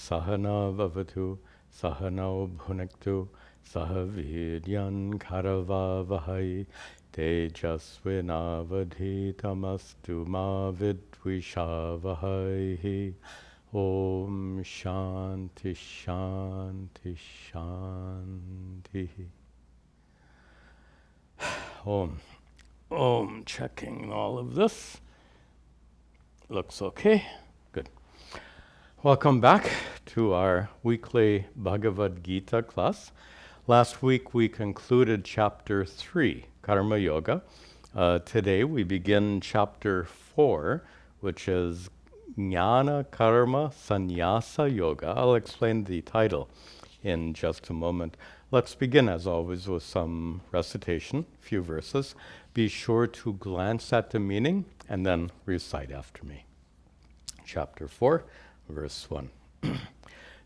Sahana Vavatu Sahano Bhunaktu Sahavidyan Karavavahai Tejasvinavadhitamastu ma vidvishavahai. Om Shanti Shanti Shanti. Om. Checking all of this. Looks okay. Good. Welcome back to our weekly Bhagavad Gita class. Last week we concluded Chapter 3, Karma Yoga. Today we begin Chapter 4, which is Jnana Karma Sannyasa Yoga. I'll explain the title in just a moment. Let's begin, as always, with some recitation, a few verses. Be sure to glance at the meaning and then recite after me. Chapter 4, verse 1.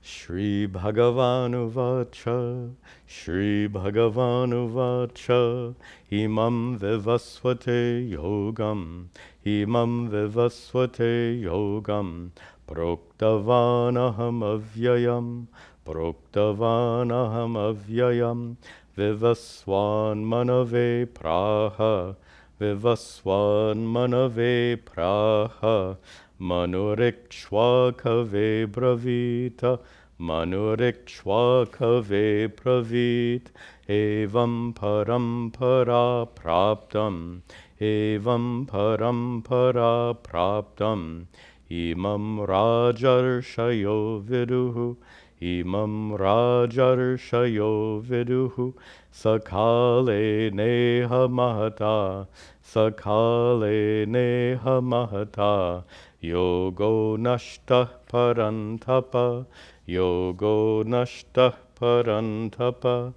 Shri Bhagavanu Vacha, Shri Bhagavanu Vacha, Imam Vivasvate Yogam, Imam Vivasvate Yogam, Proktavanaham Avyayam, Proktavanaham Avyayam, Vivaswan Manave Praha, Vivaswan Manave Praha, Manurikshvakave Bravita, Manurikshvakave Bravit, Evam Parampara Praptam, Evam Parampara Praptam, Imam Rajarshayo Viduhu, Imam Rajarshayo Viduhu, Sakale Neha Mahata, Sakale Neha Mahata, Yogo Nashtah Parantapa, Yogo Nashtah Parantapa,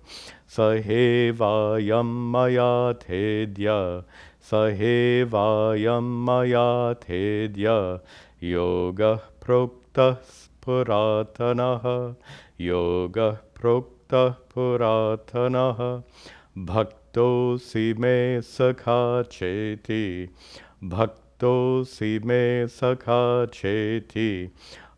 Sahevayam Maya Tedya, Sahevayam Maya Tedya, Yoga Prokta Puratanaha, Yoga Prokta Puratanaha, Bhakto Sime Sakha Cheti, Bhakto Sime Sakha Cheti,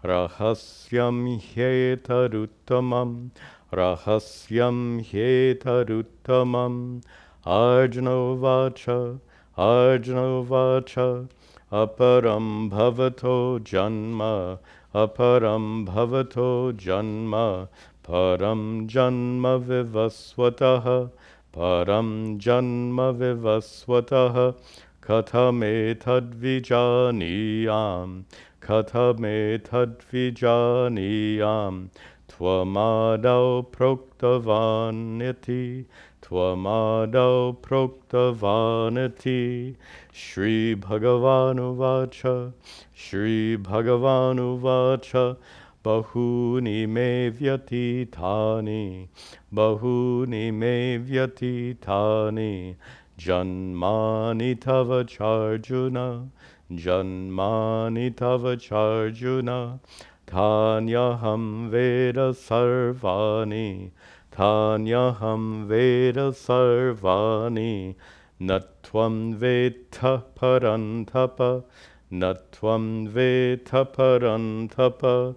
Rahasyam Hyetaruttamam, Rahasyam Hyetaruttamam, Arjno Vacha, Arjno Vacha, Aparam Bhavato Janma, Aparam Bhavato Janma, Param Janma Vivasvataha, Param Janma Vivasvataha, Kathame Tadvijaniyam, Kathame Tadvijaniyam, Tvamadau Proktavaniti, Tvamadau Proktavaniti, Shri Bhagavanu Vacha, Shri Bhagavanu Vacha, Bahuni me vyatitani, Bahuni me vyatitani, Janmani tava charjuna, Janmani tava charjuna, Tanyaham Veda Sarvani, Tanyaham Veda Sarvani, Natvam Veta Parantapa, Natvam Veta Parantapa,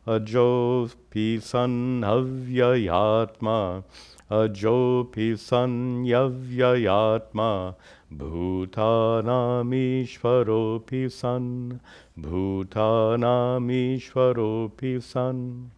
Ajopi San Avyayatma, Ajopi San Yavyayatma, Bhutanamishvaropi San, Bhutanamishvaropi San.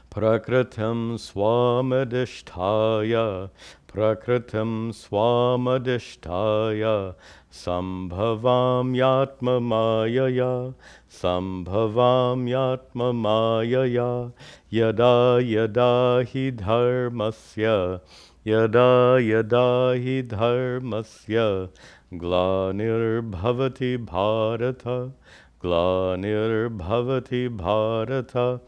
Prakritam swamadishtaya, Prakritam swamadishtaya, Sambhavam yatma mayaya, Sambhavam yatma mayaya, Yada yada hi dharmasya, Yada yada hi dharmasya, Glanir Bharata, Glanir Bharata,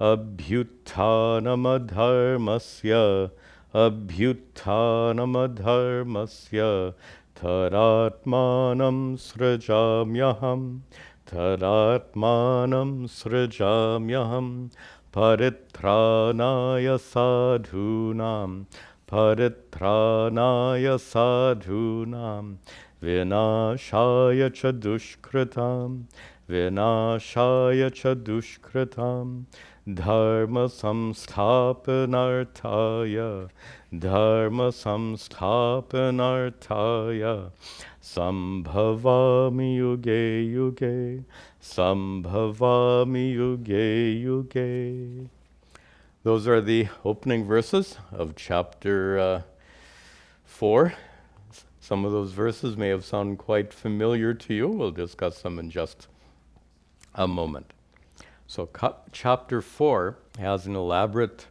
Abhyuttanamadharmasya, Abhyuttanamadharmasya, Tadatmanam srajamyaham, Tadatmanam srajamyaham, Paritranaya sadhunam, Paritranaya sadhunam, Vinashaya cha dushkritam, vinashaya cha dushkritam dharma samsthapanarthaya sambhavami yuge yuge sambhavami yuge yuge. Those are the opening verses of chapter 4. Some of those verses may have sounded quite familiar to you. We'll discuss them in just a moment. So chapter 4 has an elaborate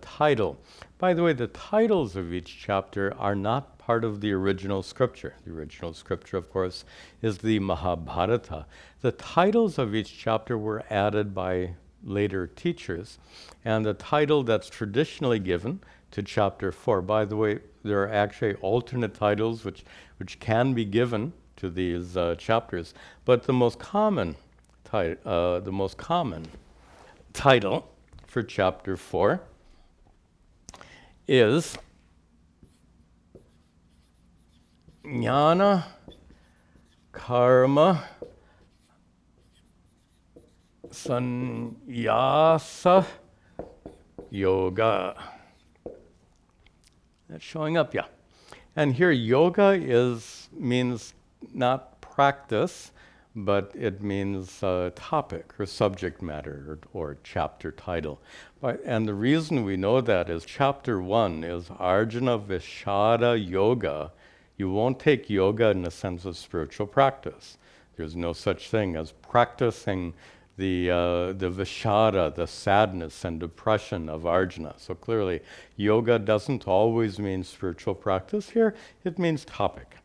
title. By the way, the titles of each chapter are not part of the original scripture. The original scripture, of course, is the Mahabharata. The titles of each chapter were added by later teachers, and the title that's traditionally given to chapter 4. By the way, there are actually alternate titles which can be given to these chapters, but the most common title for chapter 4 is Jnana Karma Sannyasa Yoga. That's showing up, yeah. And here yoga means not practice, but it means topic or subject matter or chapter title. And the reason we know that is chapter 1 is Arjuna Vishada Yoga. You won't take yoga in the sense of spiritual practice. There's no such thing as practicing the Vishada, the sadness and depression of Arjuna. So clearly, yoga doesn't always mean spiritual practice. Here, it means topic.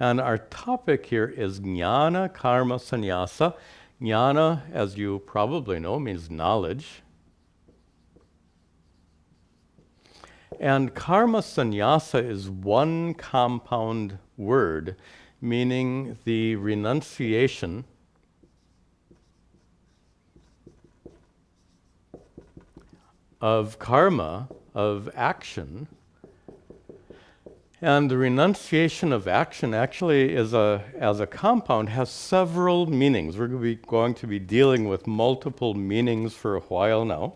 And our topic here is Jnana Karma Sannyasa. Jnana, as you probably know, means knowledge. And Karma Sannyasa is one compound word, meaning the renunciation of karma, of action. And the renunciation of action actually as a compound has several meanings. We're going to be dealing with multiple meanings for a while now.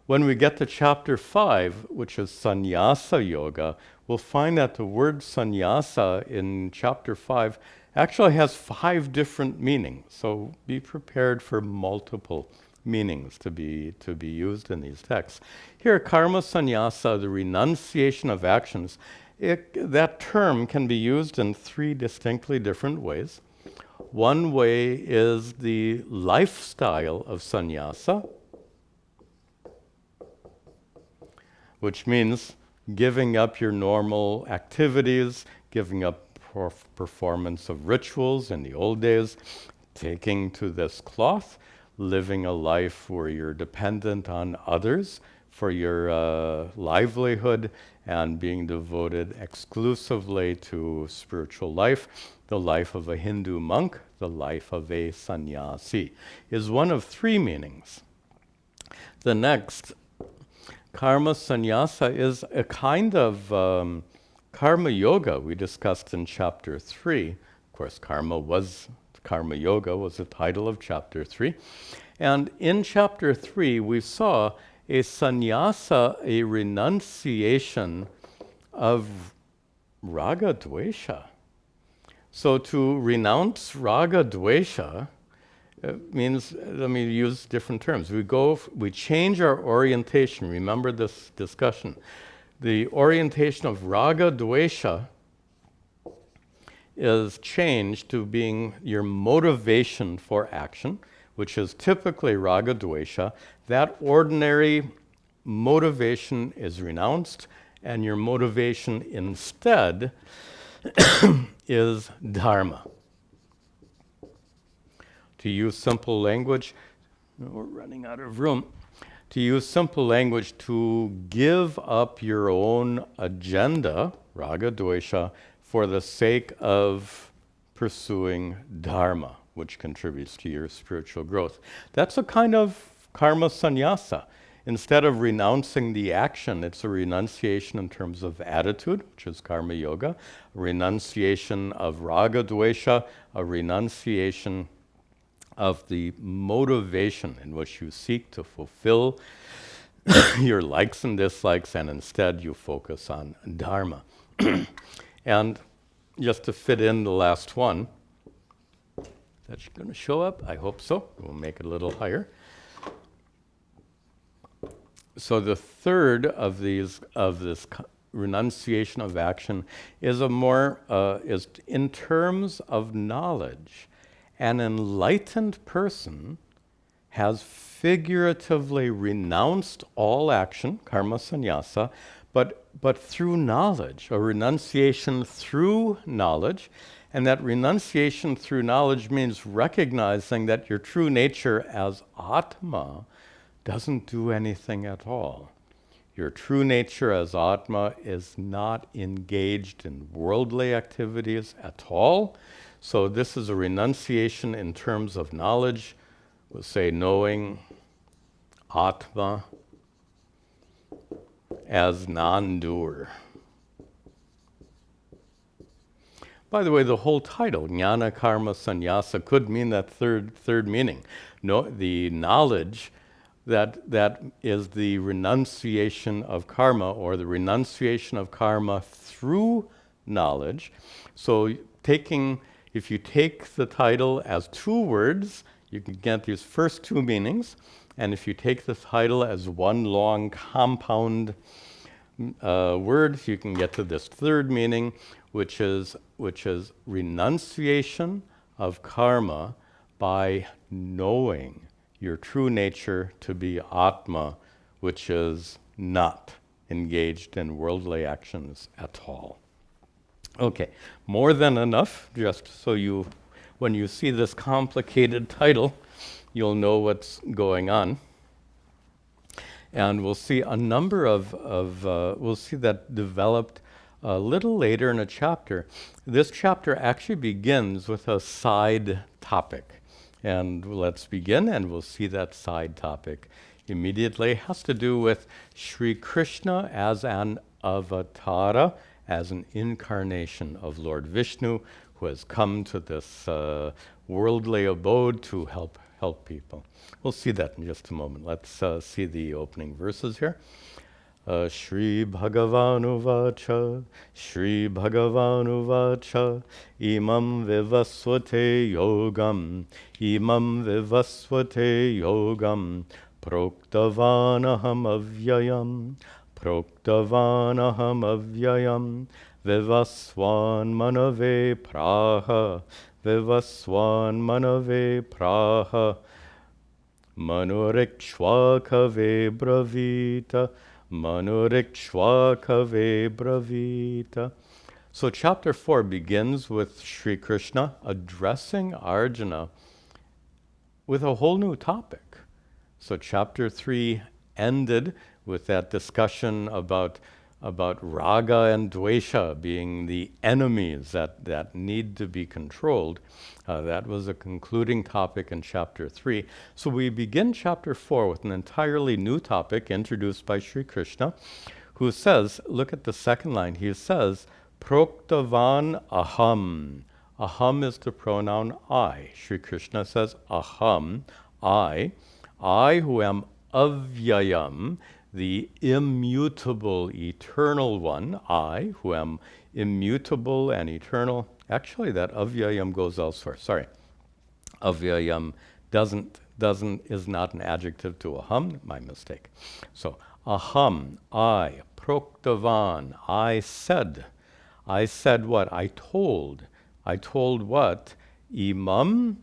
When we get to chapter 5, which is Sannyasa Yoga, we'll find that the word sannyasa in chapter 5 actually has 5 different meanings. So be prepared for multiple meanings to be used in these texts. Here, karma sannyasa, the renunciation of actions, that term can be used in 3 distinctly different ways. One way is the lifestyle of sannyasa, which means giving up your normal activities, giving up performance of rituals in the old days, taking to this cloth, living a life where you're dependent on others for your livelihood and being devoted exclusively to spiritual life. The life of a Hindu monk, the life of a sannyasi, is one of 3 meanings. The next, karma sannyasa, is a kind of karma yoga we discussed in chapter 3. Of course, karma yoga was the title of chapter 3. And in chapter 3, we saw a sannyasa, a renunciation of raga dvesha. So to renounce raga dvesha means, let me use different terms. We change our orientation. Remember this discussion. The orientation of raga dvesha is changed to being your motivation for action, which is typically raga dvesha. That ordinary motivation is renounced, and your motivation instead is dharma. To use simple language, we're running out of room. To use simple language, to give up your own agenda, raga dvesha, for the sake of pursuing dharma, which contributes to your spiritual growth. That's a kind of karma sannyasa. Instead of renouncing the action, it's a renunciation in terms of attitude, which is karma yoga, a renunciation of raga dvesha, a renunciation of the motivation in which you seek to fulfill your likes and dislikes, and instead you focus on Dharma. And just to fit in the last one, that's going to show up? I hope so. We'll make it a little higher. So the third of these, of this renunciation of action, is is in terms of knowledge. An enlightened person has figuratively renounced all action, karma sannyasa, but through knowledge, a renunciation through knowledge. And that renunciation through knowledge means recognizing that your true nature as Atma doesn't do anything at all. Your true nature as Atma is not engaged in worldly activities at all. So this is a renunciation in terms of knowledge. We'll say knowing Atma as non-doer. By the way, the whole title, Jnana Karma Sannyasa, could mean that third meaning. No, the knowledge that is the renunciation of karma, or the renunciation of karma through knowledge. So if you take the title as two words, you can get these first two meanings. And if you take the title as one long compound word, you can get to this third meaning, which is renunciation of karma by knowing your true nature to be Atma, which is not engaged in worldly actions at all. Okay, more than enough, just so when you see this complicated title, you'll know what's going on. And we'll see a number we'll see that developed a little later in a chapter. This chapter actually begins with a side topic. And let's begin, and we'll see that side topic immediately. It has to do with Sri Krishna as an avatara, as an incarnation of Lord Vishnu, who has come to this worldly abode to help people. We'll see that in just a moment. Let's see the opening verses here. Shri Bhagavanu Vacha, Shri Bhagavanu Vacha, Imam Vivasvate Yogam, Imam Vivasvate Yogam, Proktavanaham Avyayam, Proktavanaham Avyayam, Vivaswan Manave Praha, Vivaswan Manave Praha, Manurikshvakave Bravita, Manurikshvakave Bravita. So chapter 4 begins with Sri Krishna addressing Arjuna with a whole new topic. So chapter 3 ended with that discussion about raga and dvesha being the enemies that need to be controlled. That was a concluding topic in chapter 3. So we begin chapter 4 with an entirely new topic introduced by Sri Krishna, who says, look at the second line, he says, Proktavan aham. Aham is the pronoun I. Sri Krishna says, aham, I who am avyayam, the immutable, eternal one, I who am immutable and eternal. Actually, that avyayam goes elsewhere. Sorry, avyayam is not an adjective to aham. My mistake. So aham, I, proktavan, I said what? I told what? Imam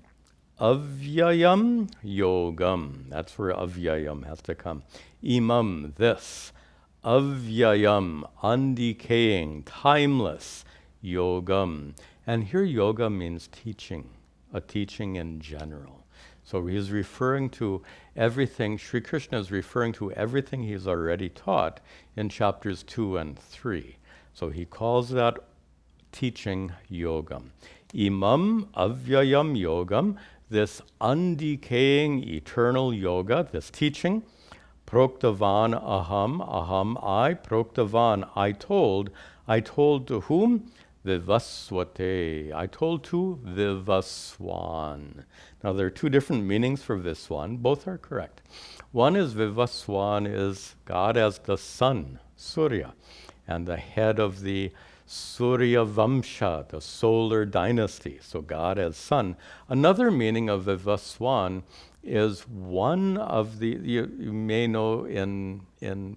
avyayam yogam. That's where avyayam has to come. Imam, this, avyayam, undecaying, timeless, yogam. And here yoga means teaching, a teaching in general. So he's referring to everything, Sri Krishna is referring to everything he's already taught in chapters 2 and 3. So he calls that teaching yogam. Imam avyayam yogam, this undecaying eternal yoga, this teaching. Proktavan aham, aham I, proktavan, I told to whom? Vivaswate. I told to Vivaswan. Now there are two different meanings for Viswan. Both are correct. One is Vivaswan is God as the sun, Surya, and the head of the Surya Vamsha, the solar dynasty. So God as sun. Another meaning of Vivaswan is one of the, you may know in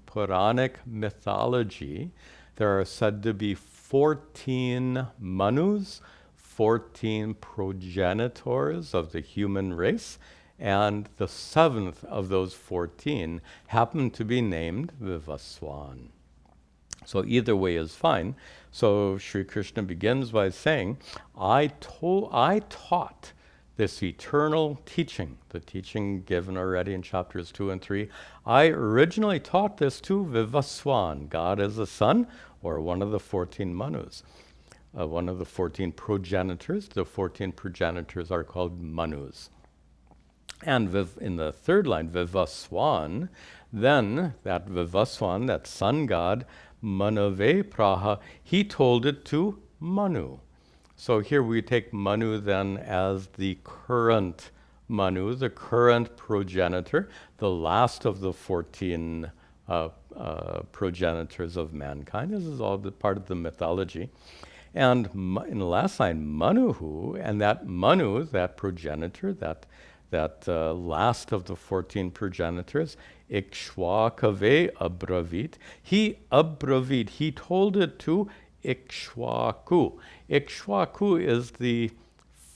Puranic mythology, there are said to be 14 Manus, 14 progenitors of the human race, and the seventh of those 14 happened to be named Vivaswan. So either way is fine. So Sri Krishna begins by saying, I taught this eternal teaching, the teaching given already in chapters 2 and 3. I originally taught this to Vivaswan, God as a sun, or one of the 14 Manus, one of the 14 progenitors. The 14 progenitors are called Manus. And in the third line, Vivaswan, then that Vivaswan, that sun god, Manave Praha, he told it to Manu. So here we take Manu then as the current Manu, the current progenitor, the last of the 14 progenitors of mankind. This is all part of the mythology. And in the last line, Manuhu, and that Manu, that progenitor, that last of the 14 progenitors, Ikshwakave abravit. He told it to Ikshwaku. Ikshwaku is the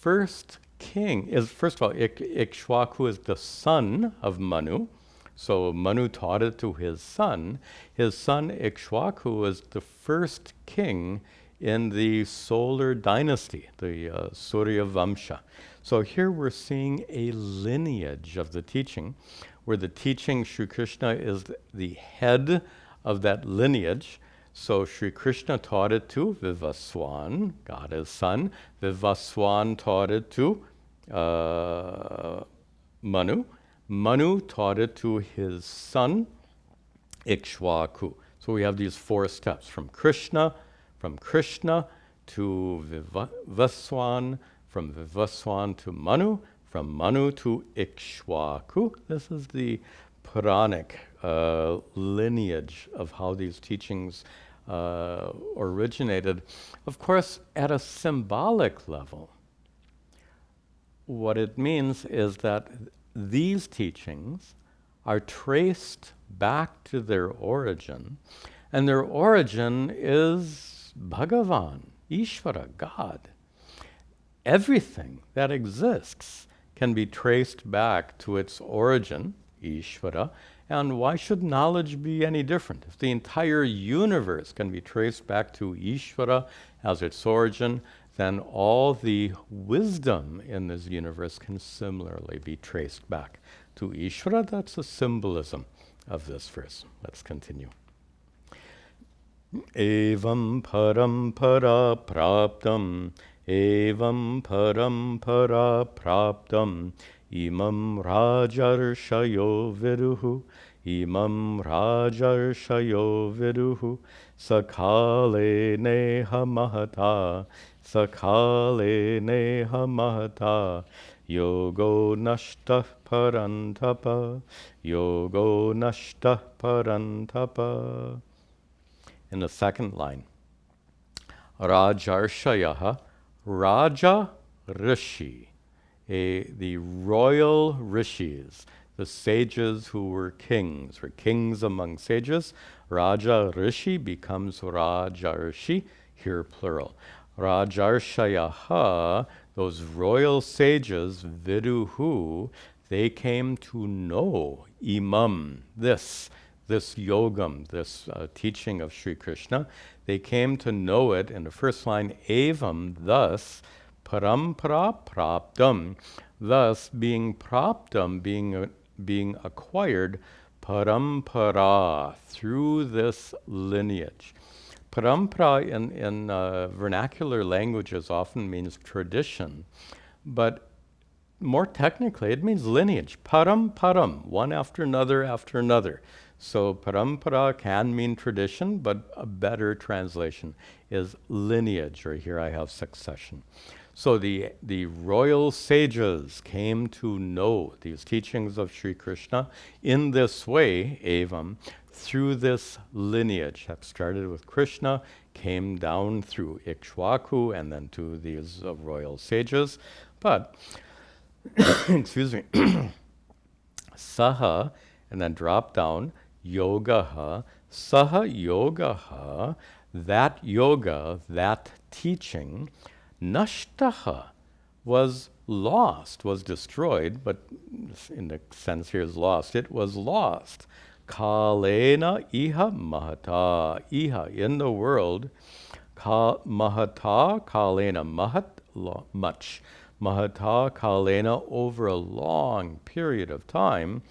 first king. First of all, Ikshwaku is the son of Manu. So Manu taught it to his son. His son Ikshwaku is the first king in the solar dynasty, the Surya Vamsha. So here we're seeing a lineage of the teaching, where the teaching, Sri Krishna is the head of that lineage. So Sri Krishna taught it to Vivaswan, God as son. Vivaswan taught it to Manu. Manu taught it to his son, Ikshwaku. So we have these four steps from Krishna to Vivaswan, from Vivaswan to Manu, from Manu to Ikshwaku. This is the Puranic lineage of how these teachings originated. Of course, at a symbolic level, what it means is that these teachings are traced back to their origin, and their origin is Bhagavan, Ishvara, God. Everything that exists can be traced back to its origin, Ishvara, and why should knowledge be any different? If the entire universe can be traced back to Ishvara as its origin, then all the wisdom in this universe can similarly be traced back to Ishvara. That's the symbolism of this verse. Let's continue. Evam parampara praptam, evam parampara praptam, imam rajarshayo viduhu, imam rajarshayo viduhu, sakale neha mahata, sakale neha mahata, yogo nashtah parantapa, yogo nashtah parantapa. In the second line, Rajarshayaha, Raja Rishi, the royal rishis, the sages who were kings among sages. Raja Rishi becomes Rajarshi, here plural. Rajarshayaha, those royal sages, Viduhu, they came to know imam, this yogam, this teaching of Sri Krishna. They came to know it in the first line, evam, thus, parampara praptam, thus being praptam, being acquired, parampara, through this lineage. Parampara in vernacular languages often means tradition, but more technically it means lineage. Param, one after another after another. So parampara can mean tradition, but a better translation is lineage, or here I have succession. So the royal sages came to know these teachings of Sri Krishna in this way, evam, through this lineage that started with Krishna, came down through Ikshvaku, and then to these royal sages. But, excuse me, saha, and then drop down, yogaha, saha yogaha, that yoga, that teaching, nashtaha, was lost, was destroyed, but in the sense here is lost. It was lost. Kalena iha mahata. Iha, in the world, mahata, kalena, much. Mahata, kalena, over a long period of time.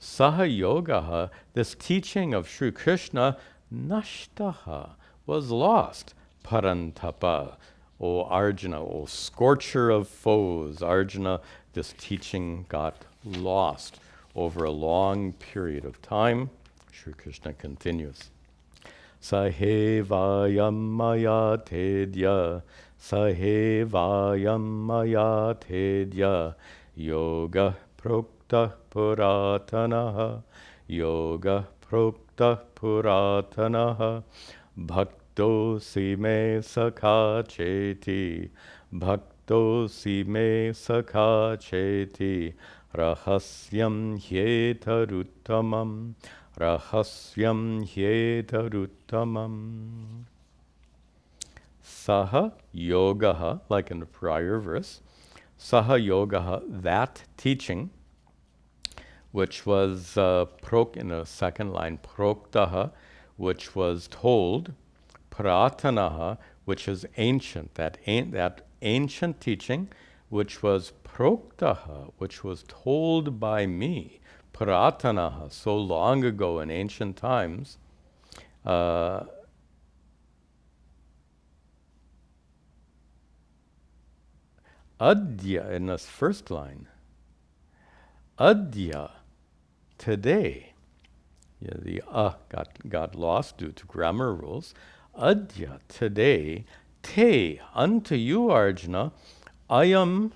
Saha yogaha, this teaching of Sri Krishna, nashtaha, was lost. Parantapa, O Arjuna, O scorcher of foes. Arjuna, this teaching got lost over a long period of time. Sri Krishna continues. Sahevayam maya tedya, sahevayam maya tedya, yoga prokta puratanaha, yoga prokta puratanaha, bhaktosi me sakha cheti, bhaktosi me sakha cheti, rahasyam hyetaruttamam, rahasyam hyetaruttamam. Saha yogaha, like in the prior verse, saha yogaha, that teaching, which was in the second line, proktaha, which was told, pratanaha, which is ancient, that ancient teaching, which was proktaha, which was told by me, pratanaha, so long ago in ancient times, adya, in this first line, adya, today. Yeah, the got lost due to grammar rules. Adya, today, te, unto you, Arjuna, ayam,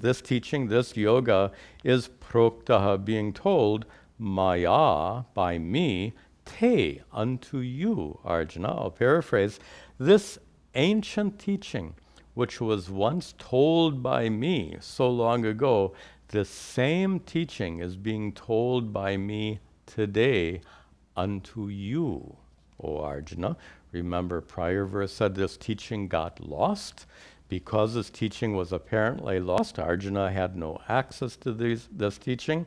this teaching, this yoga, is proktaha, being told, maya, by me, te, unto you, Arjuna. I'll paraphrase. This ancient teaching, which was once told by me so long ago, the same teaching is being told by me today unto you, O Arjuna. Remember, prior verse said this teaching got lost. Because this teaching was apparently lost, Arjuna had no access to this teaching.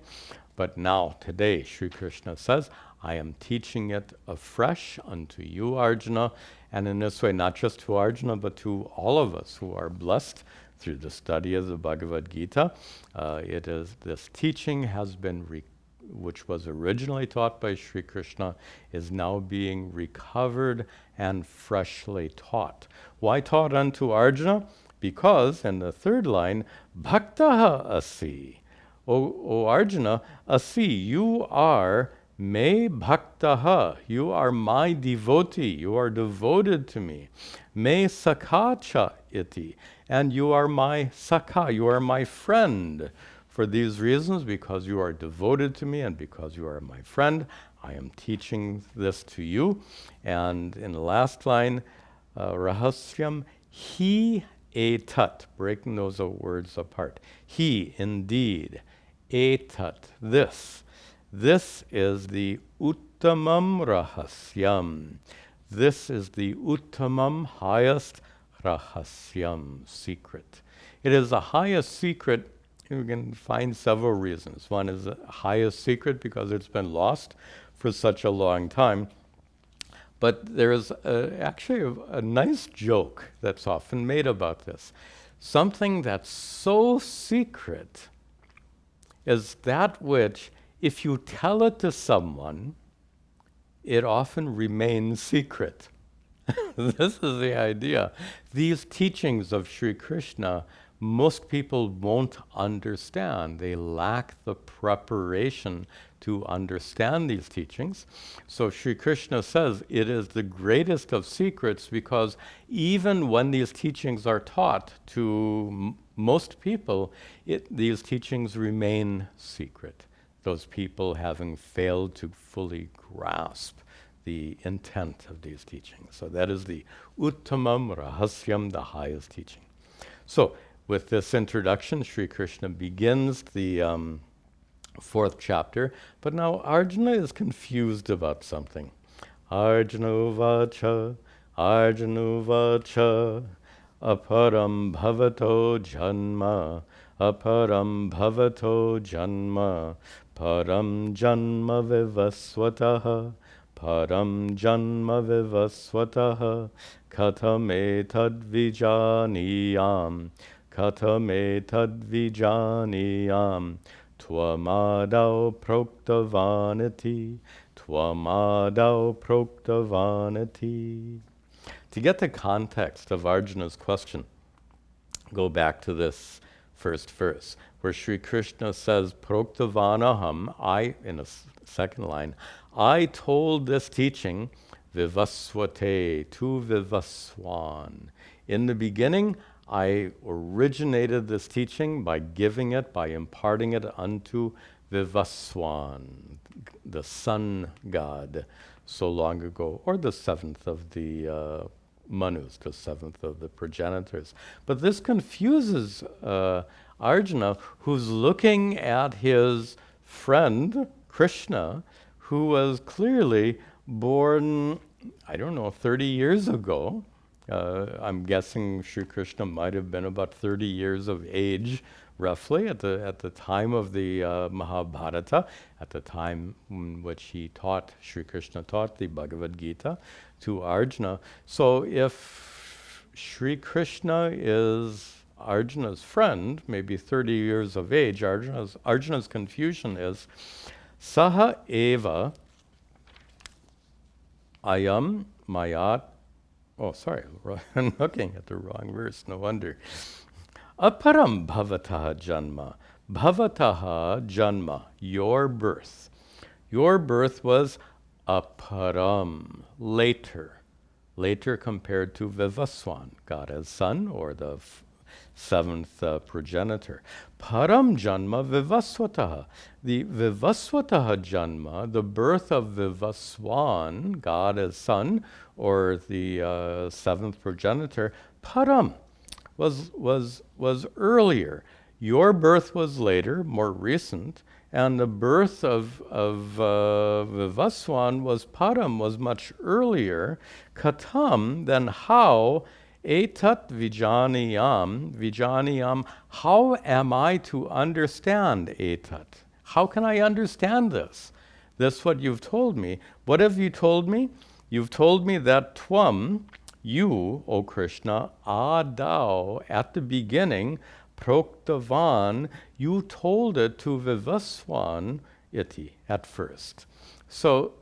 But now, today, Sri Krishna says, I am teaching it afresh unto you, Arjuna. And in this way, not just to Arjuna, but to all of us who are blessed through the study of the Bhagavad Gita. It is this teaching has been which was originally taught by Sri Krishna, is now being recovered and freshly taught. Why taught unto Arjuna? Because, in the third line, bhaktaha asi. O Arjuna, asi, you are me bhaktaha, you are my devotee, you are devoted to me. Me sakhacha iti, and you are my sakha, you are my friend. For these reasons, because you are devoted to me and because you are my friend, I am teaching this to you. And in the last line, rahasyam, he etat, breaking those words apart. He, indeed, etat, this. This is the uttamam rahasyam. This is the uttamam, highest rahasyam, secret. It is the highest secret. You can find several reasons. One is the highest secret because it's been lost for such a long time. But there is actually a nice joke that's often made about this. Something that's so secret is that which, if you tell it to someone, it often remains secret. This is the idea. These teachings of Sri Krishna, most people won't understand. They lack the preparation to understand these teachings. So Sri Krishna says it is the greatest of secrets because even when these teachings are taught to most people, these teachings remain secret. Those people having failed to fully grasp the intent of these teachings. So that is the Uttamam Rahasyam, the highest teaching. So with this introduction, Sri Krishna begins the fourth chapter, but now Arjuna is confused about something. Arjuna vacha, aparam bhavato janma, aparam bhavato janma, param janma vivasvataha, param janma vivasvataha, kathametad vijaniyam, kathametad vijaniyam, tvamadau proktavanati, tvamadau proktavanati. To get the context of Arjuna's question, go back to this first verse, where Sri Krishna says, Proktavanaham, in a second line, I told this teaching, Vivaswate, to Vivaswan. In the beginning, I originated this teaching by giving it, by imparting it unto Vivaswan, the sun god, so long ago, or the seventh of the Manus, the seventh of the progenitors. But this confuses Arjuna, who's looking at his friend, Krishna, who was clearly born, 30 years ago. I'm guessing Sri Krishna might have been about 30 years of age, roughly, at the time of the Mahabharata, at the time in which Sri Krishna taught the Bhagavad Gita to Arjuna. So if Sri Krishna is Arjuna's friend, maybe 30 years of age, Arjuna's confusion is, Saha eva ayam mayat. Oh, sorry, I'm looking at the wrong verse, no wonder. Aparam bhavataha janma. Bhavataha janma, your birth. Your birth was aparam, later compared to Vivaswan, God as son, or the seventh progenitor. Param janma vivaswataha. The vivaswataha janma, the birth of Vivaswan, God as son, or the seventh progenitor, param, was earlier. Your birth was later, more recent, and the birth of Vivaswan was param, was much earlier. Katam, then how? Etat vijaniyam, how am I to understand etat? How can I understand this? This what you've told me. What have you told me? You've told me that tvam, you, O Krishna, adau, at the beginning, proktavan, you told it to Vivaswan iti, at first. So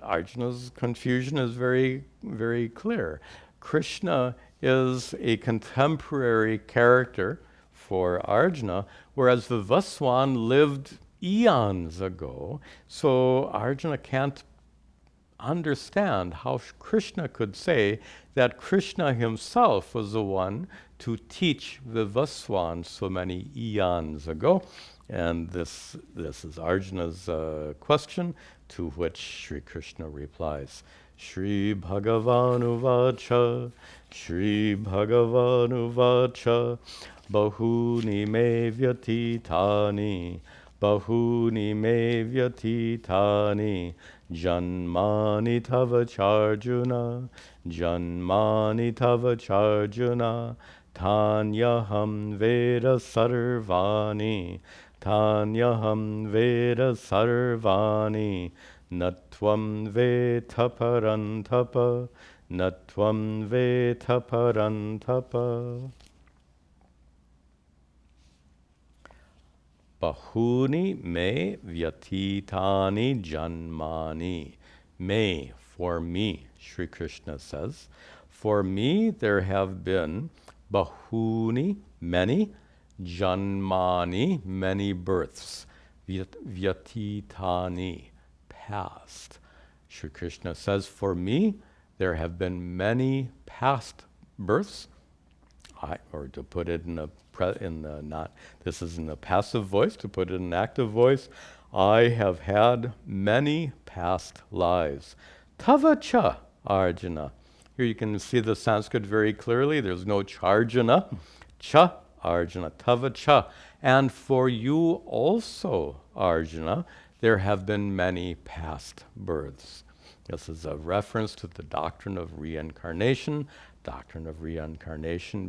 Arjuna's confusion is very, very clear. Krishna is a contemporary character for Arjuna, whereas Vivaswan lived eons ago. So Arjuna can't understand how Krishna could say that Krishna himself was the one to teach Vivaswan so many eons ago. And this is Arjuna's question, to which Sri Krishna replies. Shri Bhagavanu Vacha, Shri Bhagavanu Vacha, Bahuni me vyatitani, Bahuni me vyatitani, Janmani tava charjuna, Janmani tava charjuna, Tanyaham Veda Sarvani, Tanyaham Veda Sarvani, Natvam Veta Parantapa, Natvam Veta Parantapa. Bahuni me vyatitani janmani. Me, for me, Sri Krishna says. For me there have been bahuni, many, janmani, many births. Vyatitani, past. Sri Krishna says, for me, there have been many past births. Or to put it in this is in the passive voice, to put it in active voice, I have had many past lives. Tava cha, Arjuna. Here you can see the Sanskrit very clearly. There's no charjana. Cha, Arjuna, tava cha. And for you also, Arjuna, there have been many past births. This is a reference to the doctrine of reincarnation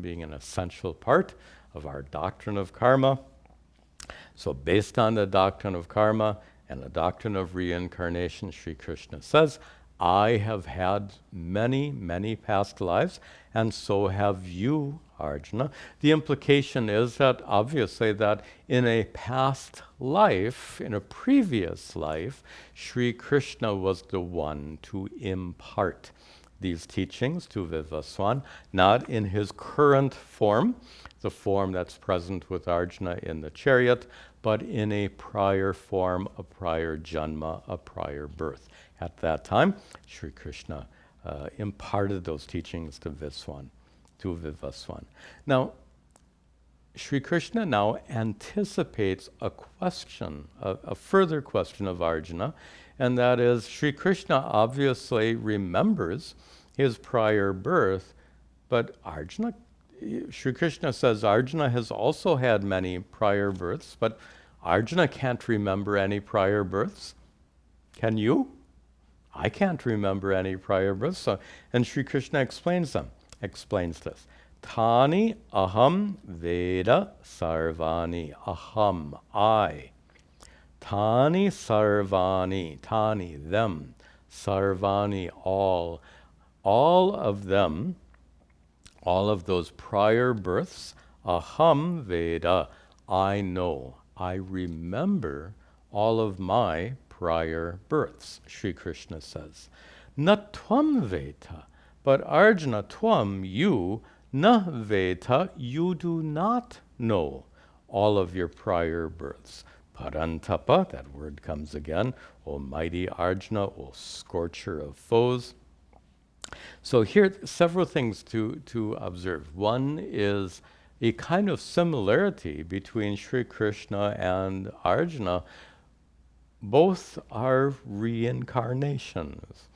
being an essential part of our doctrine of karma. So based on the doctrine of karma and the doctrine of reincarnation, Sri Krishna says, I have had many, many past lives, and so have you, Arjuna. The implication is that, obviously, that in a past life, in a previous life, Sri Krishna was the one to impart these teachings to Vivaswan, not in his current form, the form that's present with Arjuna in the chariot, but in a prior form, a prior janma, a prior birth. At that time, Sri Krishna imparted those teachings to Vivaswan. Now, Sri Krishna now anticipates a question, a further question of Arjuna, and that is, Sri Krishna obviously remembers his prior birth, but Sri Krishna says Arjuna has also had many prior births, but Arjuna can't remember any prior births. Can you? I can't remember any prior births. And Sri Krishna explains this. Tani aham veda sarvani. Aham, I. Tani sarvani, tani, them, sarvani, all of them, all of those prior births, aham veda, I know, I remember all of my prior births, Sri Krishna says. Na tvam veta, but Arjuna, tvam, you, na veta, you do not know all of your prior births. Parantapa, that word comes again, O mighty Arjuna, O scorcher of foes. So here, several things to observe. One is a kind of similarity between Sri Krishna and Arjuna. Both are reincarnations.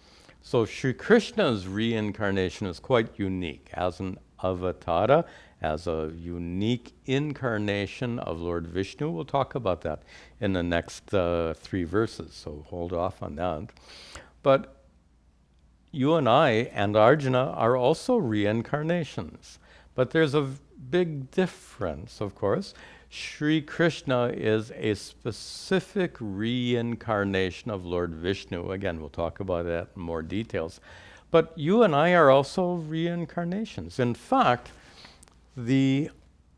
So Sri Krishna's reincarnation is quite unique as an avatara, as a unique incarnation of Lord Vishnu. We'll talk about that in the next 3 verses, so hold off on that. But you and I and Arjuna are also reincarnations. But there's a big difference, of course. Sri Krishna is a specific reincarnation of Lord Vishnu. Again, we'll talk about that in more details. But you and I are also reincarnations. In fact, the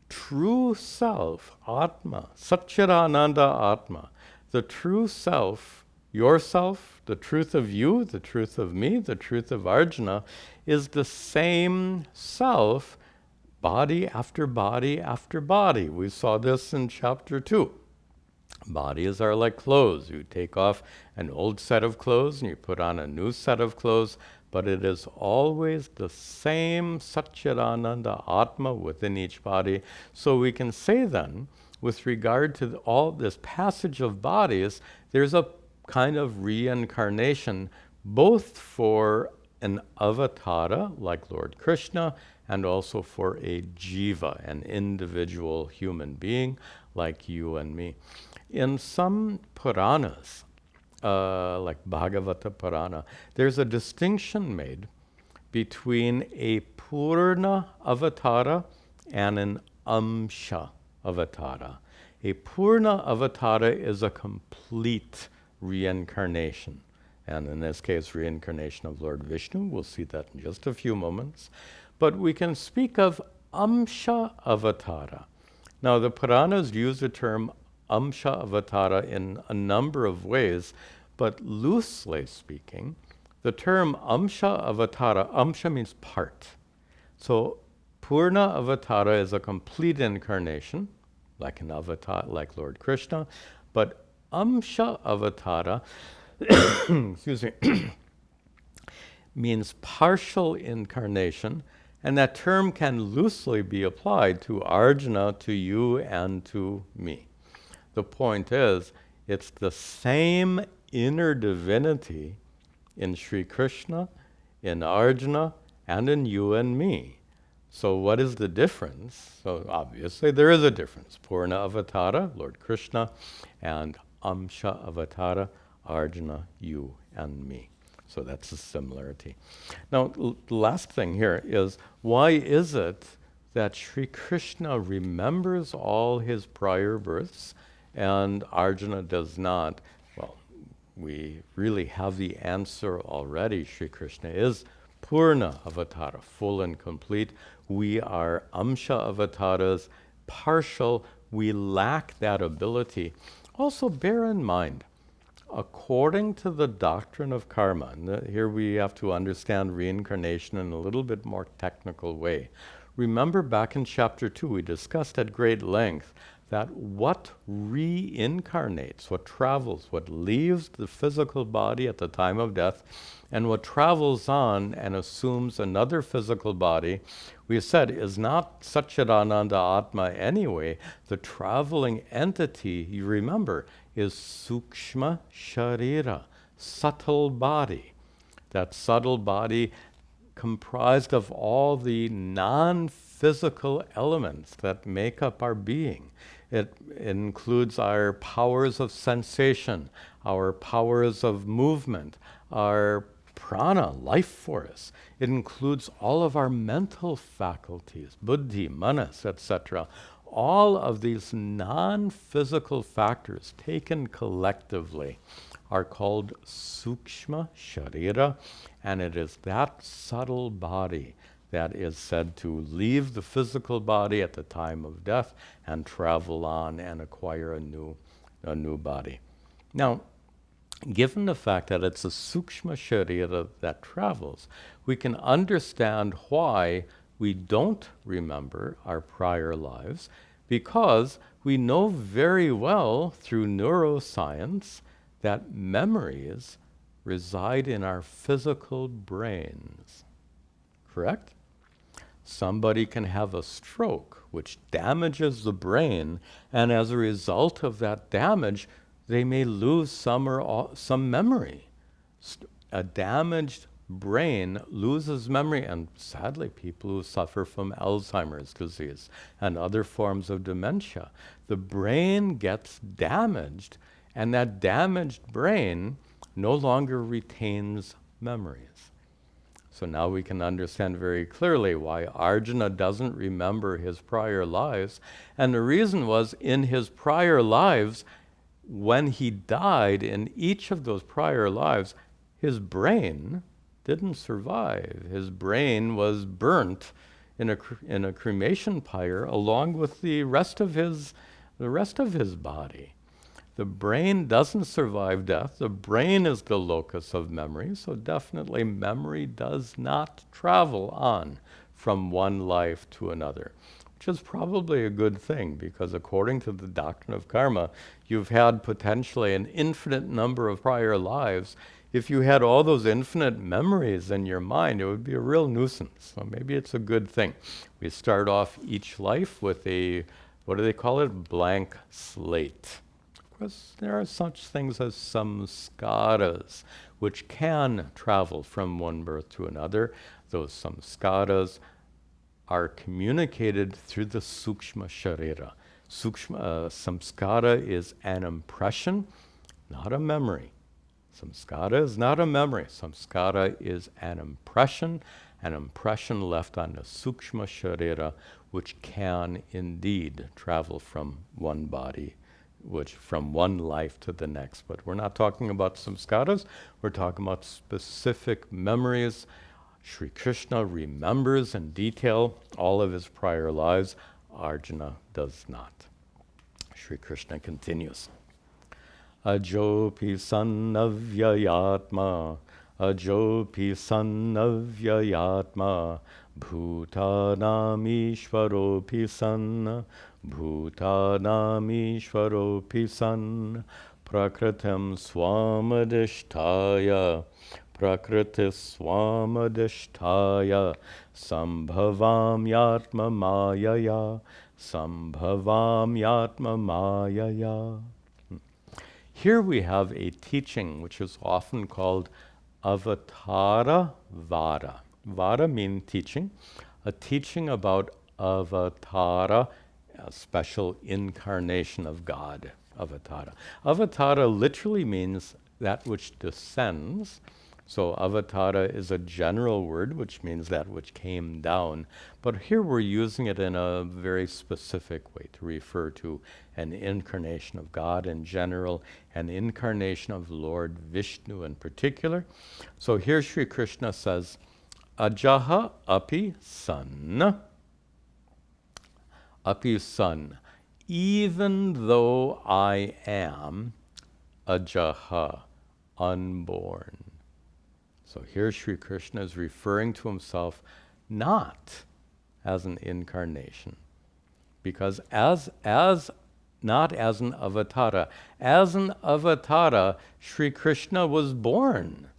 true self, Atma, Satchidananda Atma, the true self, yourself, the truth of you, the truth of me, the truth of Arjuna, is the same self, body after body after body. We saw this in chapter 2. Bodies are like clothes. You take off an old set of clothes and you put on a new set of clothes, but it is always the same Satchidananda Atma within each body. So we can say then, with regard to all this passage of bodies, there's a kind of reincarnation, both for an avatara, like Lord Krishna, and also for a jiva, an individual human being, like you and me. In some Puranas, like Bhagavata Purana, there's a distinction made between a Purna avatara and an Amsha avatara. A Purna avatara is a complete reincarnation. And in this case, reincarnation of Lord Vishnu. We'll see that in just a few moments. But we can speak of Amsha avatara. Now, the Puranas use the term Amsha avatara in a number of ways, but loosely speaking, the term Amsha avatara, Amsha means part. So Purna avatara is a complete incarnation, like an avatar, like Lord Krishna, but Amsha Avatara, excuse me, means partial incarnation, and that term can loosely be applied to Arjuna, to you, and to me. The point is, it's the same inner divinity in Sri Krishna, in Arjuna, and in you and me. So what is the difference? So obviously there is a difference. Purna Avatara, Lord Krishna, and Amsha Avatara, Arjuna, you and me. So that's a similarity. Now, the last thing here is, why is it that Sri Krishna remembers all his prior births and Arjuna does not? Well, we really have the answer already. Sri Krishna is Purna Avatara, full and complete. We are Amsha Avataras, partial. We lack that ability. Also, bear in mind, according to the doctrine of karma, and here we have to understand reincarnation in a little bit more technical way. Remember back in chapter 2, we discussed at great length that what reincarnates, what travels, what leaves the physical body at the time of death, and what travels on and assumes another physical body, we said is not Satchidananda Atma anyway. The traveling entity, you remember, is Sukshma Sharira, subtle body. That subtle body comprised of all the non-physical elements that make up our being. It includes our powers of sensation, our powers of movement, our prana, life force. It includes all of our mental faculties, buddhi, manas, etc. All of these non-physical factors taken collectively are called sukshma sharira, and it is that subtle body that is said to leave the physical body at the time of death and travel on and acquire a new body. Now, given the fact that it's a sukshma sharira that travels, we can understand why we don't remember our prior lives, because we know very well through neuroscience that memories reside in our physical brains. Correct? Somebody can have a stroke which damages the brain, and as a result of that damage, they may lose some or all, some memory. A damaged brain loses memory, and sadly, people who suffer from Alzheimer's disease and other forms of dementia, the brain gets damaged, and that damaged brain no longer retains memories. So now we can understand very clearly why Arjuna doesn't remember his prior lives. And the reason was, in his prior lives, when he died in each of those prior lives, his brain didn't survive. His brain was burnt in a cremation pyre along with the rest of his body. The brain doesn't survive death. The brain is the locus of memory, so definitely memory does not travel on from one life to another, which is probably a good thing, because according to the doctrine of karma, you've had potentially an infinite number of prior lives. If you had all those infinite memories in your mind, it would be a real nuisance. So maybe it's a good thing. We start off each life with a, what do they call it? Blank slate. Of course, there are such things as samskaras, which can travel from one birth to another. Those samskaras are communicated through the sukshma sharira. Samskara is an impression, not a memory. Samskara is not a memory. Samskara is an impression left on the sukshma sharira, which can indeed travel from one body, from one life to the next. But we're not talking about samskaras, we're talking about specific memories. Sri Krishna remembers in detail all of his prior lives. Arjuna does not. Sri Krishna continues. Ajopi sannavyayatma, ajopi sannavyayatma, bhutanamishvaropi san, bhutanamishvaropi san, prakritim swamadishtaya, prakriti swamadishtaya, sambhavam yatma mayaya, sambhavam yatma mayaya. Here we have a teaching which is often called Avatara Vada. Vada means teaching, a teaching about Avatara, a special incarnation of God. Avatara. Avatara literally means that which descends. So avatara is a general word, which means that which came down. But here we're using it in a very specific way to refer to an incarnation of God in general, an incarnation of Lord Vishnu in particular. So here Sri Krishna says, Ajaha api san, even though I am ajaha, unborn. So here Sri Krishna is referring to himself not as an incarnation, because as not as an avatara. As an avatara, Sri Krishna was born.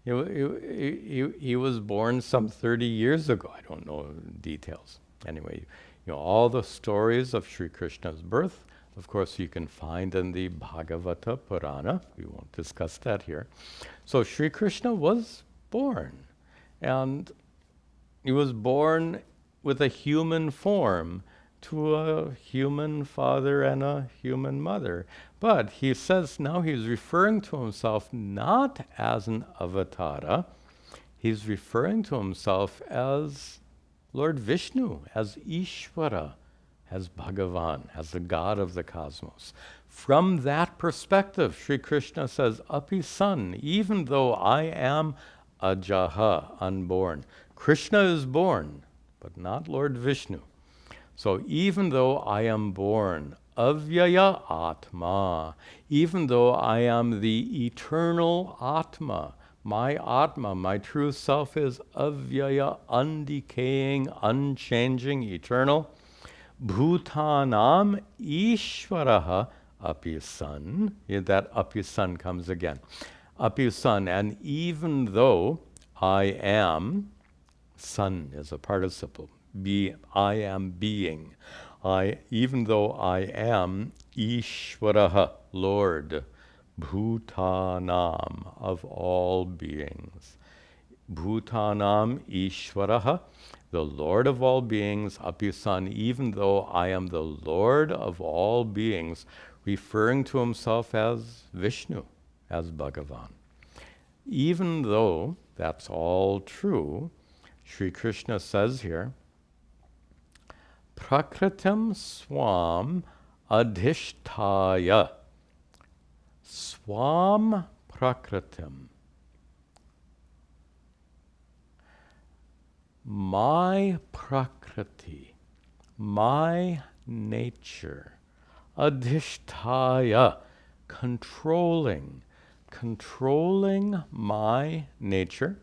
He was born some 30 years ago. I don't know details. Anyway, all the stories of Sri Krishna's birth, of course, you can find in the Bhagavata Purana. We won't discuss that here. So Sri Krishna was born, and he was born with a human form to a human father and a human mother. But he says now he's referring to himself not as an avatara, he's referring to himself as Lord Vishnu, as Ishvara, as Bhagavan, as the God of the cosmos. From that perspective, Sri Krishna says, Api san, even though I am ajaha, unborn. Krishna is born, but not Lord Vishnu. So even though I am born, avyaya atma, even though I am the eternal atma, my true self is avyaya, undecaying, unchanging, eternal. Bhutanam ishvaraha api san. That api san comes again. Api san, and even though I am, san is a participle. I am being. Even though I am Ishvaraha, Lord, Bhutanam, of all beings. Bhutanam Ishvaraha, the Lord of all beings, Api-san, even though I am the Lord of all beings, referring to himself as Vishnu, as Bhagavan. Even though that's all true, Sri Krishna says here, Prakritim swam adhishtaya. Swam prakritim. My prakriti, my nature, adhishtaya, controlling my nature.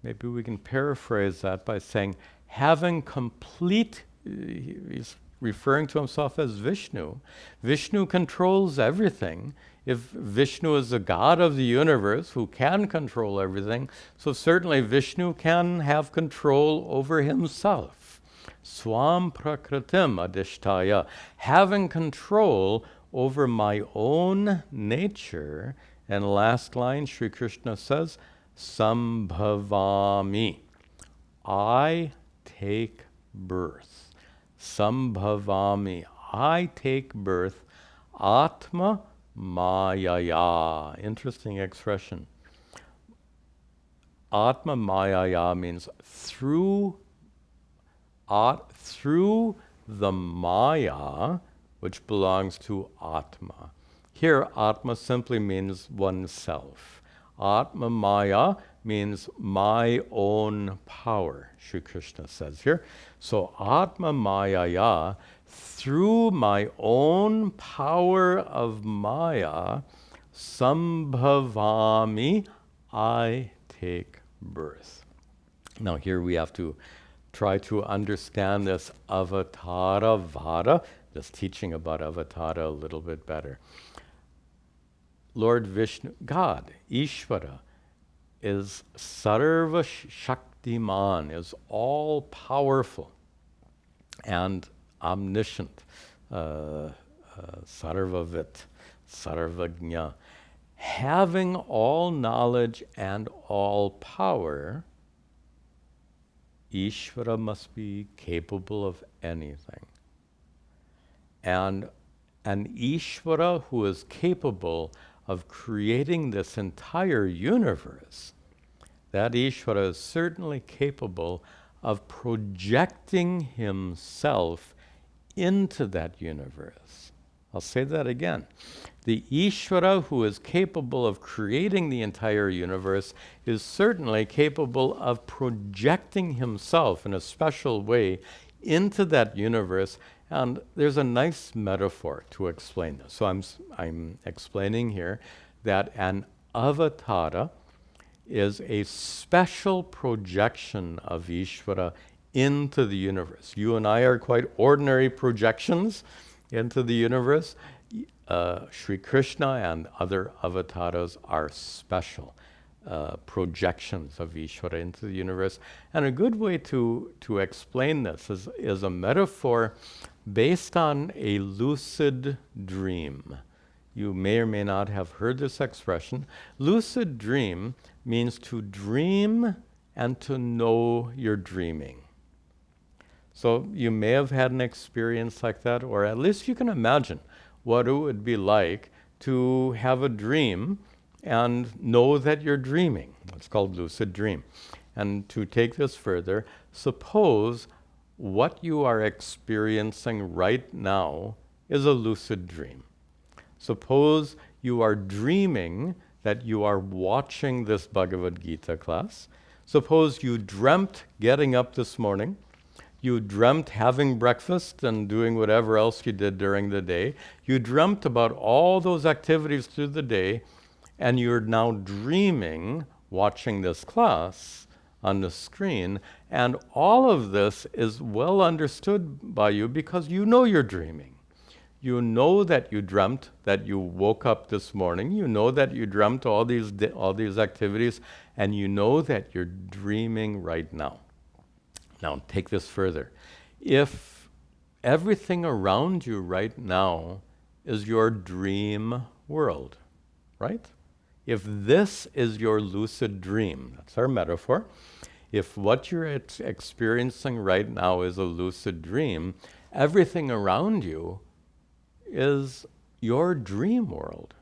Maybe we can paraphrase that by saying, having complete, he's referring to himself as Vishnu. Vishnu controls everything. If Vishnu is the God of the universe who can control everything, so certainly Vishnu can have control over himself. Swam prakritim adhishtaya, having control over my own nature. And last line, Sri Krishna says, Sambhavami, I take birth. Sambhavami, I take birth. Atma Mayaya. Interesting expression. Atma Mayaya means through the Maya, which belongs to Atma. Here, Atma simply means oneself. Atma Maya means my own power, Sri Krishna says here. So Atma Mayaya, through my own power of Maya, Sambhavami, I take birth. Now here we have to try to understand this Avatara Vada, this teaching about Avatara a little bit better. Lord Vishnu, God, Ishvara, is Sarva Shaktiman, is all powerful and omniscient, Sarvavit, Sarvagnya. Having all knowledge and all power, Ishvara must be capable of anything. And an Ishvara who is capable of creating this entire universe, that Ishvara is certainly capable of projecting himself into that universe. I'll say that again. The Ishvara who is capable of creating the entire universe is certainly capable of projecting himself in a special way into that universe. And there's a nice metaphor to explain this. So I'm explaining here that an avatara is a special projection of Ishvara into the universe. You and I are quite ordinary projections into the universe. Sri Krishna and other avatars are special projections of Ishvara into the universe. And a good way to explain this is a metaphor based on a lucid dream. You may or may not have heard this expression. Lucid dream means to dream and to know you're dreaming. So you may have had an experience like that, or at least you can imagine what it would be like to have a dream and know that you're dreaming. It's called lucid dream. And to take this further, suppose what you are experiencing right now is a lucid dream. Suppose you are dreaming that you are watching this Bhagavad Gita class. Suppose you dreamt getting up this morning. You dreamt having breakfast and doing whatever else you did during the day. You dreamt about all those activities through the day, and you're now dreaming, watching this class on the screen, and all of this is well understood by you because you know you're dreaming. You know that you dreamt that you woke up this morning. You know that you dreamt all these activities, and you know that you're dreaming right now. Now, take this further. If everything around you right now is your dream world, right? If this is your lucid dream, that's our metaphor. If what you're experiencing right now is a lucid dream, everything around you is your dream world.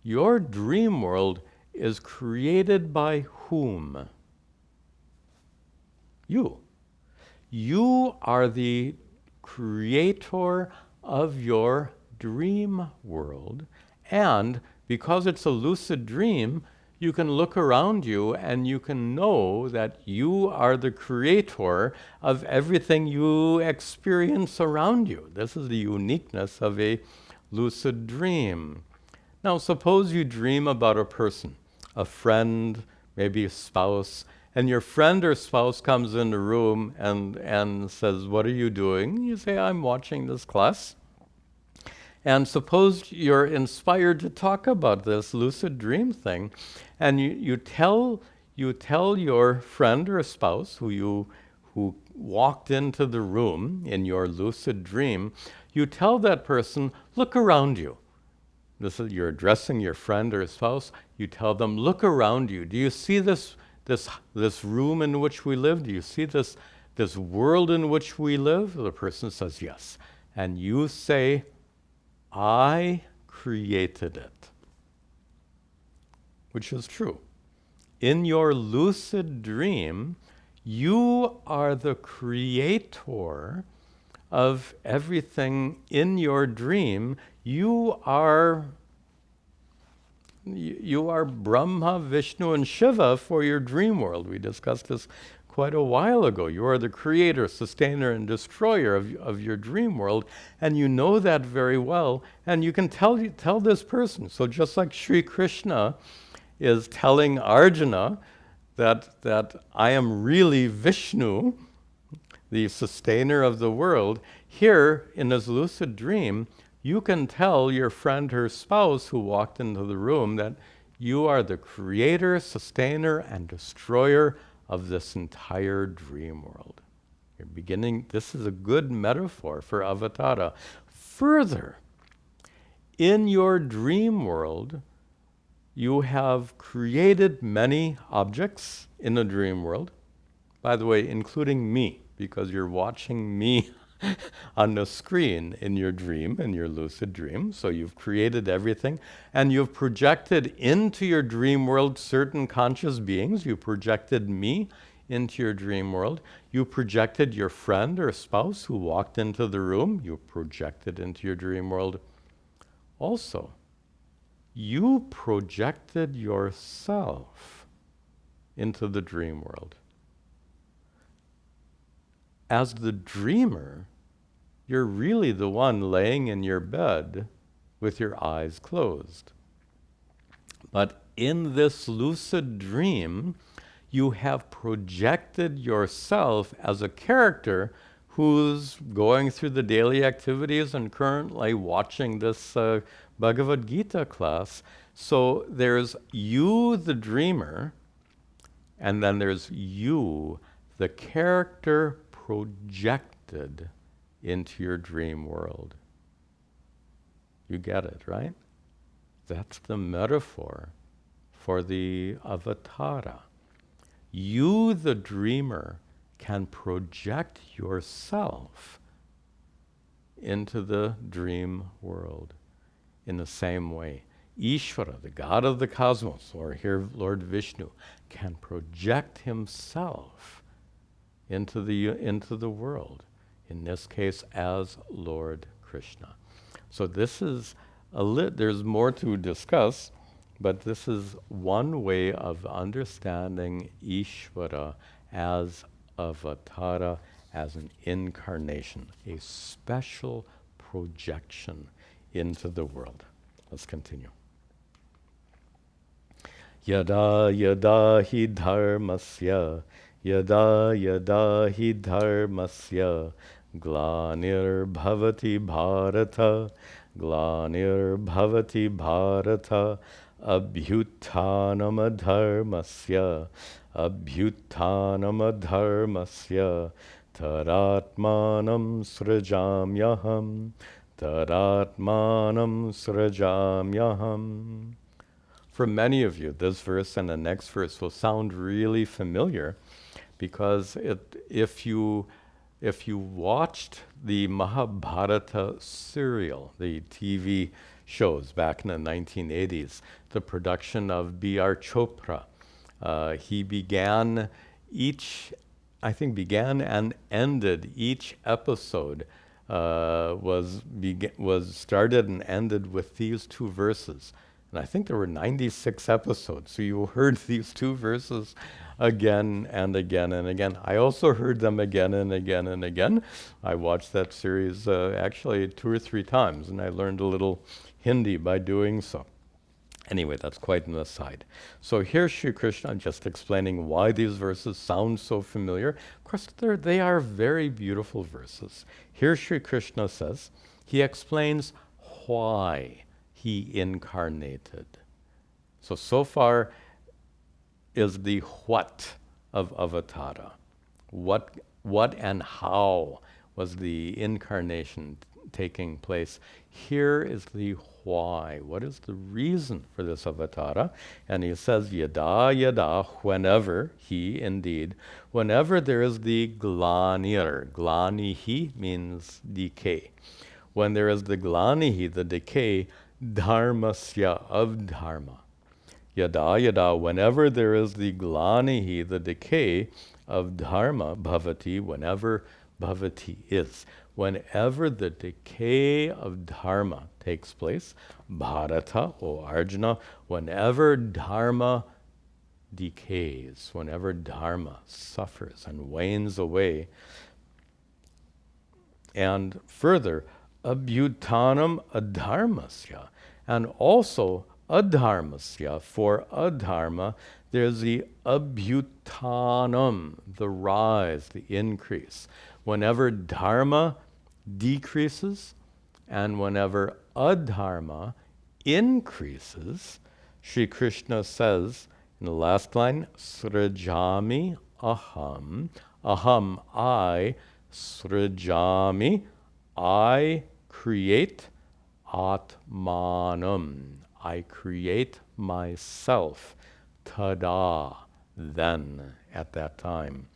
Your dream world is created by whom? You. You are the creator of your dream world, and because it's a lucid dream, you can look around you and you can know that you are the creator of everything you experience around you. This is the uniqueness of a lucid dream. Now, suppose you dream about a person, a friend, maybe a spouse, and your friend or spouse comes in the room and says, "What are you doing?" You say, "I'm watching this class." And suppose you're inspired to talk about this lucid dream thing, and you tell your friend or spouse who walked into the room in your lucid dream, you tell that person, "Look around you." You're addressing your friend or spouse. You tell them, "Look around you. Do you see this room in which we live? Do you see this world in which we live?" The person says, "Yes." And you say, "I created it," which is true. In your lucid dream, you are the creator of everything in your dream. You are Brahma, Vishnu, and Shiva for your dream world. We discussed this quite a while ago. You are the creator, sustainer, and destroyer of your dream world, and you know that very well, and you can tell this person. So just like Sri Krishna is telling Arjuna that I am really Vishnu, the sustainer of the world, here in his lucid dream, You can tell your friend or spouse who walked into the room that you are the creator, sustainer, and destroyer of this entire dream world. You're beginning, this is a good metaphor for avatara. Further, in your dream world, you have created many objects in the dream world. By the way, including me, because you're watching me on the screen in your dream, in your lucid dream. So you've created everything, and you've projected into your dream world certain conscious beings. You projected me into your dream world. You projected your friend or spouse who walked into the room. You projected into your dream world. Also, you projected yourself into the dream world. As the dreamer, you're really the one laying in your bed with your eyes closed. But in this lucid dream, you have projected yourself as a character who's going through the daily activities and currently watching this Bhagavad Gita class. So there's you, the dreamer, and then there's you, the character projected into your dream world. You get it, right? That's the metaphor for the avatara. You, the dreamer, can project yourself into the dream world in the same way. Ishvara, the God of the cosmos, or here Lord Vishnu, can project himself into the world, in this case as Lord Krishna. So this is there's more to discuss, but this is one way of understanding Ishvara as avatara, as an incarnation, a special projection into the world. Let's continue. Yada yada hi dharmasya, yada yada hi dharmasya, glanir bhavati bharata, glanir bhavati bharata, abhyuttanam adharmasya, abhyuttanam adharmasya, tadatmanam srajamyaham, tadatmanam srajamyaham. For many of you, this verse and the next verse will sound really familiar, because if you watched the Mahabharata serial, the TV shows back in the 1980s, the production of B.R. Chopra, he began and ended each episode was started and ended with these two verses. And I think there were 96 episodes, so you heard these two verses again and again and again. I also heard them again and again and again. I watched that series actually 2 or 3 times, and I learned a little Hindi by doing so. Anyway, that's quite an aside. So here's Sri Krishna just explaining why these verses sound so familiar. Of course, they are very beautiful verses. Here Sri Krishna says, he explains why he incarnated. So far is the what of avatara. What and how was the incarnation taking place? Here is the why. What is the reason for this avatara? And he says, yada yada, whenever there is the glanir. Glanihi means decay. When there is the glanihi, the decay, dharmasya, of dharma. Yada yada, whenever there is the glanihi, the decay of dharma, bhavati, whenever bhavati is. Whenever the decay of dharma takes place, bharata, O Arjuna, whenever dharma decays, whenever dharma suffers and wanes away, and further, abhyuttanam adharmasya, and also adharmasya, for adharma, there's the abhyuttanam, the rise, the increase. Whenever dharma decreases And whenever adharma increases, Sri Krishna says in the last line, srajami aham. Aham, I. Srajami, I create. Atmanam, I create myself. Tada, then, at that time.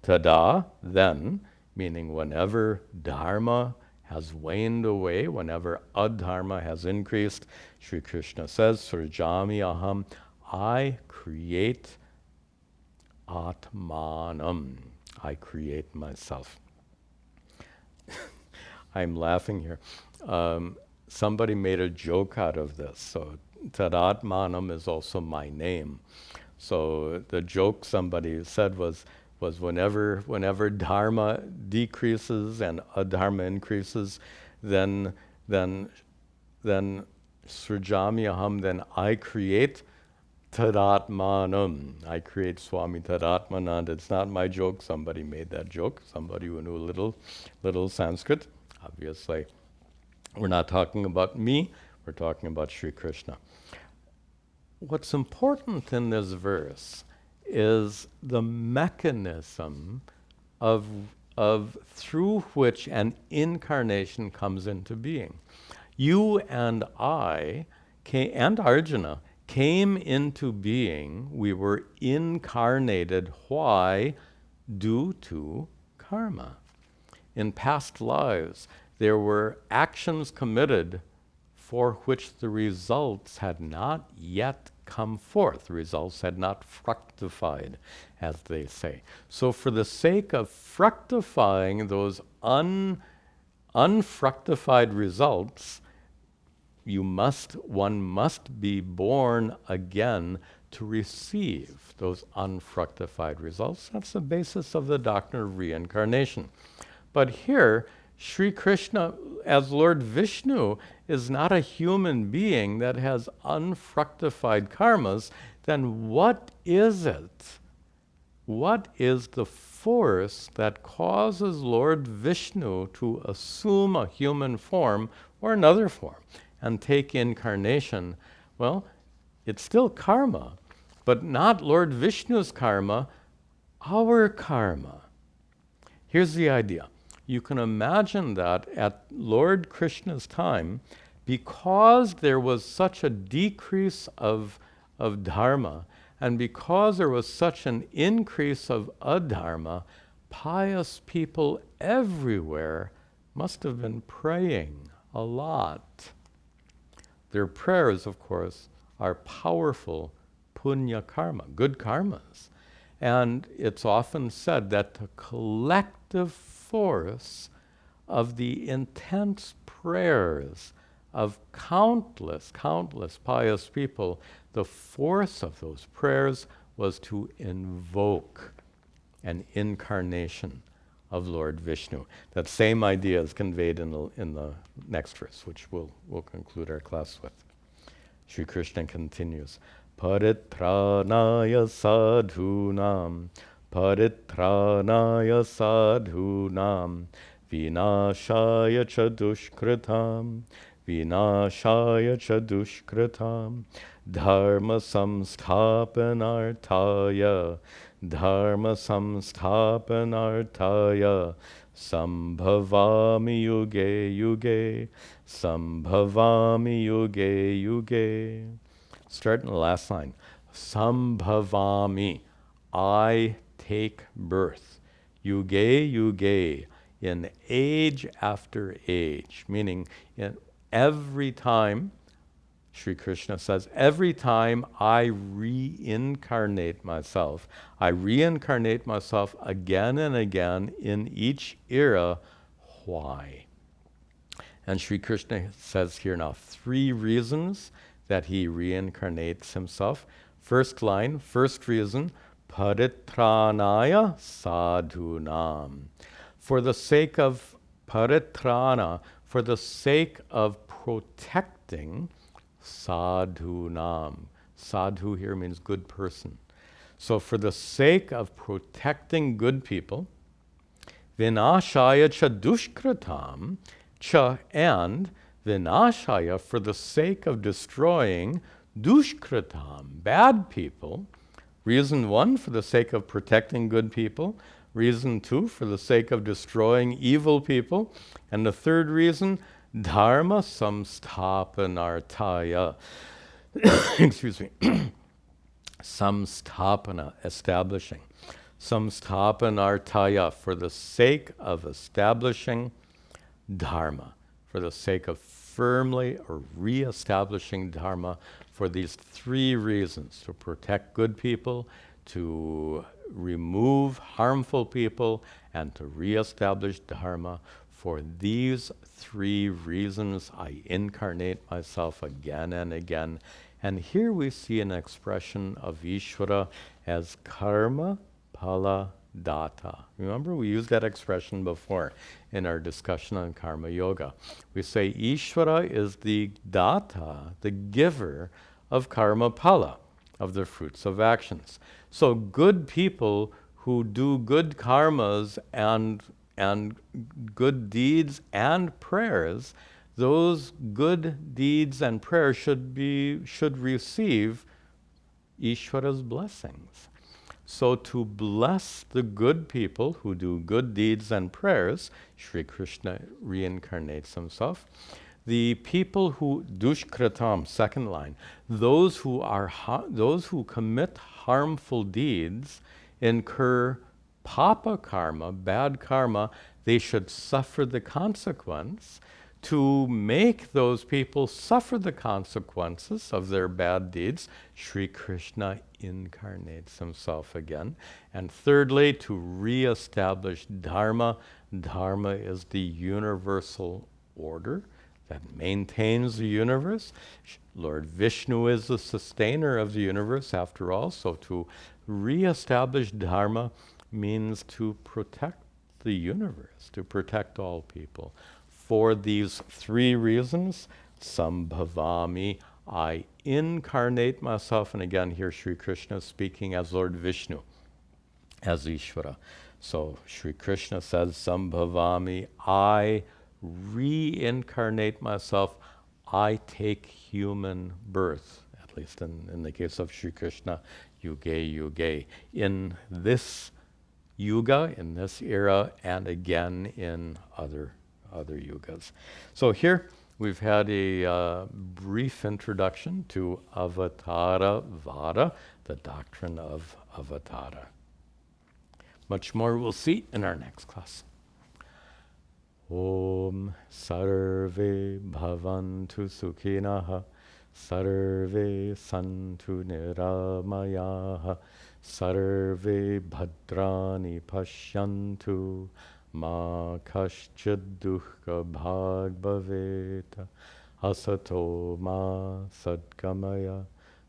Tada, then, meaning whenever dharma has waned away, whenever adharma has increased, Sri Krishna says, Srajami aham, I create atmanam. I create myself. I'm laughing here. Somebody made a joke out of this. So Tadatmanam is also my name. So the joke somebody said was whenever dharma decreases and adharma increases, then Srajami aham, then I create Tadatmanam. I create Swami Tadatmananda. It's not my joke. Somebody made that joke. Somebody who knew little Sanskrit. Obviously, we're not talking about me. We're talking about Sri Krishna. What's important in this verse is the mechanism of through which an incarnation comes into being. You and I, and Arjuna, came into being. We were incarnated. Why? Due to karma. In past lives, there were actions committed for which the results had not yet come forth. The results had not fructified, as they say. So for the sake of fructifying those unfructified results, one must be born again to receive those unfructified results. That's the basis of the doctrine of reincarnation. But here, Sri Krishna, as Lord Vishnu, is not a human being that has unfructified karmas. Then what is it? What is the force that causes Lord Vishnu to assume a human form or another form and take incarnation? Well, it's still karma, but not Lord Vishnu's karma, our karma. Here's the idea. You can imagine that at Lord Krishna's time, because there was such a decrease of dharma, and because there was such an increase of adharma, pious people everywhere must have been praying a lot. Their prayers, of course, are powerful punya karma, good karmas. And it's often said that the collective force of the intense prayers of countless pious people, the force of those prayers was to invoke an incarnation of Lord Vishnu. That same idea is conveyed in the next verse, which we'll conclude our class with. Sri Krishna continues, Paritranaya sadhunam, Paritranaya sadhunam, Vinashaya cha dushkritam, Vinashaya cha dushkritam, Dharma samsthapanartaya, Dharma samsthapanartaya, Sambhavami yuge yuge, Sambhavami yuge yuge. Start in the last line. Sambhavami, I take birth. Yuge yuge, in age after age. Meaning, in every time, Sri Krishna says, every time I reincarnate myself, I reincarnate myself again and again in each era. Why? And Sri Krishna says here now 3 reasons that he reincarnates himself. First line, first reason, paritranaya sadhunam. For the sake of paritrana, for the sake of protecting sadhunam. Sadhu here means good person. So for the sake of protecting good people, vinashaya cha dushkritam, cha, and vinashaya, for the sake of destroying dushkritam, bad people. Reason 1, for the sake of protecting good people. Reason 2, for the sake of destroying evil people. And the third reason, dharma samsthapanartaya. Excuse me. Samstapana, establishing. Samstapanartaya, for the sake of establishing dharma, for the sake of firmly or re-establishing dharma, for these 3 reasons: to protect good people, to remove harmful people, and to re-establish dharma. For these 3 reasons, I incarnate myself again and again. And here we see an expression of Ishvara as karma phala data. Remember, we used that expression before in our discussion on karma yoga. We say Ishvara is the data, the giver of karma phala, of the fruits of actions. So good people who do good karmas and good deeds and prayers, those good deeds and prayers should receive Ishvara's blessings. So to bless the good people who do good deeds and prayers, Sri Krishna reincarnates himself. The people who dushkritam, second line, those who commit harmful deeds incur papa karma, bad karma. They should suffer the consequence. To make those people suffer the consequences of their bad deeds, Sri Krishna incarnates himself again. And thirdly, to re-establish dharma. Dharma is the universal order that maintains the universe. Lord Vishnu is the sustainer of the universe, after all. So to re-establish dharma means to protect the universe, to protect all people. For these 3 reasons, sambhavami, I incarnate myself. And again, here Sri Krishna is speaking as Lord Vishnu, as Ishvara. So Sri Krishna says, sambhavami, I reincarnate myself. I take human birth, at least in the case of Sri Krishna, yuge yuge, in this yuga, in this era, and again in other yugas. So here we've had a brief introduction to Avatara Vada, the doctrine of Avatara. Much more we'll see in our next class. Om Sarve Bhavantu Sukhinaha Sarve Santu Niramayaha Sarve Bhadrani Pashyantu Ma Kaschid Dukkha Bhag Bhaveta Asato Ma Sadgamaya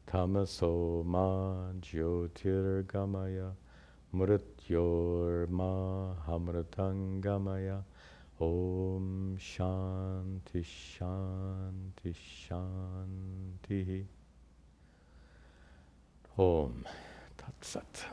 Tamaso Ma Jyotirgamaya Mrityor Ma Hamratangamaya Om Shanti Shanti Shanti Om Tat Sat.